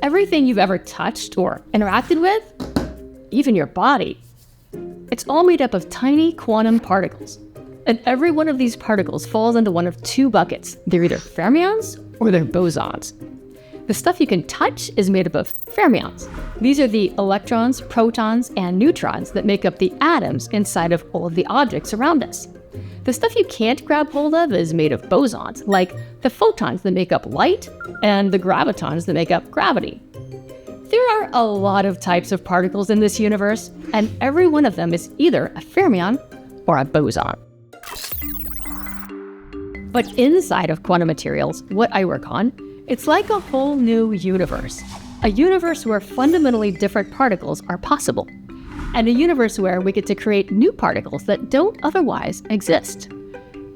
Everything you've ever touched or interacted with, even your body, it's all made up of tiny quantum particles. And every one of these particles falls into one of two buckets. They're either fermions or they're bosons. The stuff you can touch is made up of fermions. These are the electrons, protons, and neutrons that make up the atoms inside of all of the objects around us. The stuff you can't grab hold of is made of bosons, like the photons that make up light and the gravitons that make up gravity. There are a lot of types of particles in this universe, and every one of them is either a fermion or a boson. But inside of quantum materials, what I work on, it's like a whole new universe. A universe where fundamentally different particles are possible. And a universe where we get to create new particles that don't otherwise exist.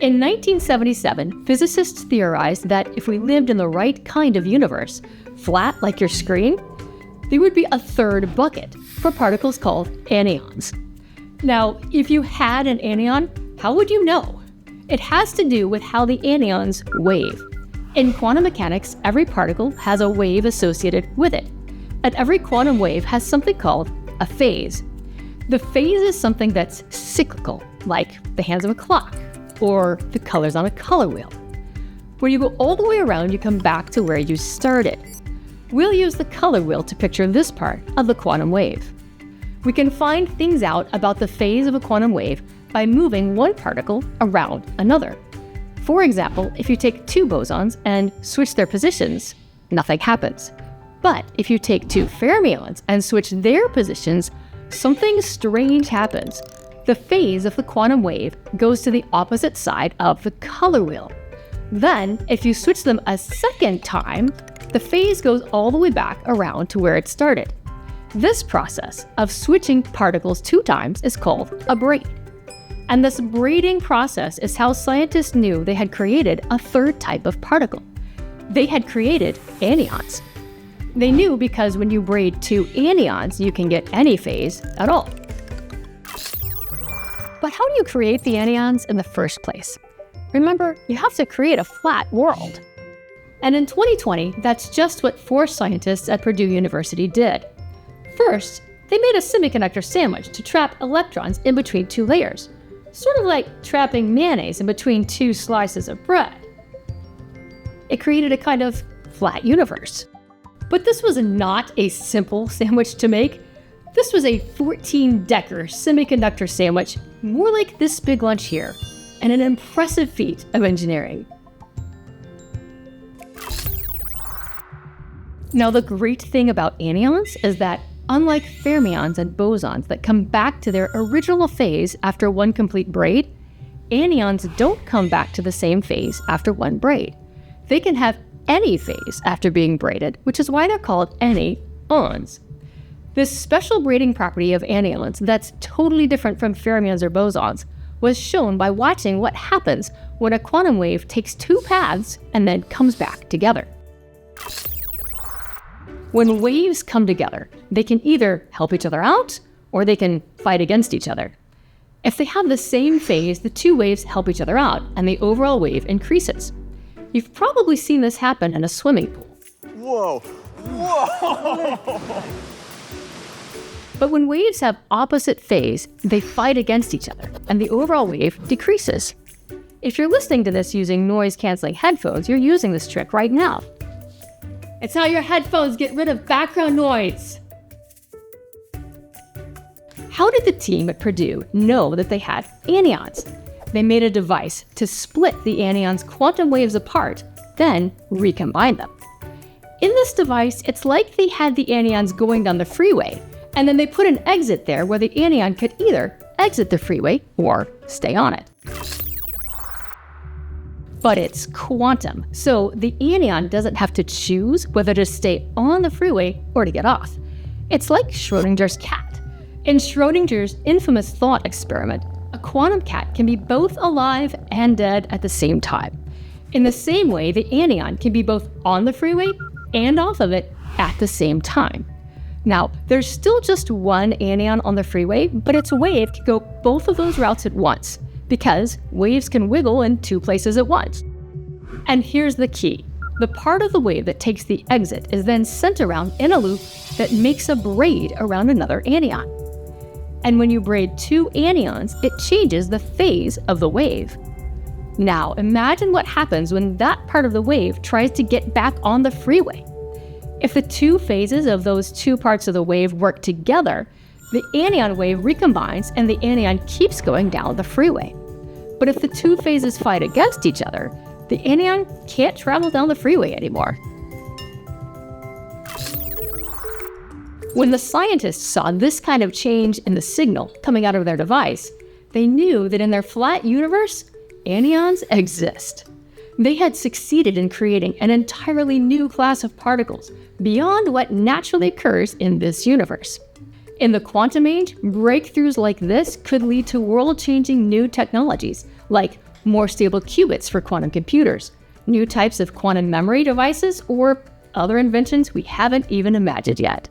In 1977, physicists theorized that if we lived in the right kind of universe, flat like your screen, there would be a third bucket for particles called anyons. Now, if you had an anyon, how would you know? It has to do with how the anyons wave. In quantum mechanics, every particle has a wave associated with it, and every quantum wave has something called a phase. The phase is something that's cyclical, like the hands of a clock, or the colors on a color wheel. When you go all the way around, you come back to where you started. We'll use the color wheel to picture this part of the quantum wave. We can find things out about the phase of a quantum wave by moving one particle around another. For example, if you take two bosons and switch their positions, nothing happens. But if you take two fermions and switch their positions, something strange happens. The phase of the quantum wave goes to the opposite side of the color wheel. Then, if you switch them a second time, the phase goes all the way back around to where it started. This process of switching particles 2 times is called a braid. And this braiding process is how scientists knew they had created a third type of particle. They had created anyons. They knew because when you braid 2 anyons, you can get any phase at all. But how do you create the anyons in the first place? Remember, you have to create a flat world. And in 2020, that's just what 4 scientists at Purdue University did. First, they made a semiconductor sandwich to trap electrons in between 2 layers. Sort of like trapping mayonnaise in between 2 slices of bread. It created a kind of flat universe. But this was not a simple sandwich to make. This was a 14-decker semiconductor sandwich, more like this big lunch here, and an impressive feat of engineering. Now, the great thing about anyons is that unlike fermions and bosons that come back to their original phase after one complete braid, anyons don't come back to the same phase after one braid. They can have any phase after being braided, which is why they're called anyons. This special braiding property of anyons that's totally different from fermions or bosons was shown by watching what happens when a quantum wave takes 2 paths and then comes back together. When waves come together, they can either help each other out or they can fight against each other. If they have the same phase, the 2 waves help each other out and the overall wave increases. You've probably seen this happen in a swimming pool. Whoa! Whoa! But when waves have opposite phase, they fight against each other and the overall wave decreases. If you're listening to this using noise-canceling headphones, you're using this trick right now. It's how your headphones get rid of background noise. How did the team at Purdue know that they had anyons? They made a device to split the anyons' quantum waves apart, then recombine them. In this device, it's like they had the anyons going down the freeway, and then they put an exit there where the anyon could either exit the freeway or stay on it. But it's quantum, so the anyon doesn't have to choose whether to stay on the freeway or to get off. It's like Schrodinger's cat. In Schrodinger's infamous thought experiment, a quantum cat can be both alive and dead at the same time. In the same way, the anyon can be both on the freeway and off of it at the same time. Now, there's still just one anyon on the freeway, but its wave can go both of those routes at once, because waves can wiggle in 2 places at once. And here's the key. The part of the wave that takes the exit is then sent around in a loop that makes a braid around another anyon. And when you braid two anyons, it changes the phase of the wave. Now, imagine what happens when that part of the wave tries to get back on the freeway. If the two phases of those two parts of the wave work together, the anyon wave recombines and the anyon keeps going down the freeway. But if the two phases fight against each other, the anyon can't travel down the freeway anymore. When the scientists saw this kind of change in the signal coming out of their device, they knew that in their flat universe, anyons exist. They had succeeded in creating an entirely new class of particles beyond what naturally occurs in this universe. In the quantum age, breakthroughs like this could lead to world-changing new technologies, like more stable qubits for quantum computers, new types of quantum memory devices, or other inventions we haven't even imagined yet.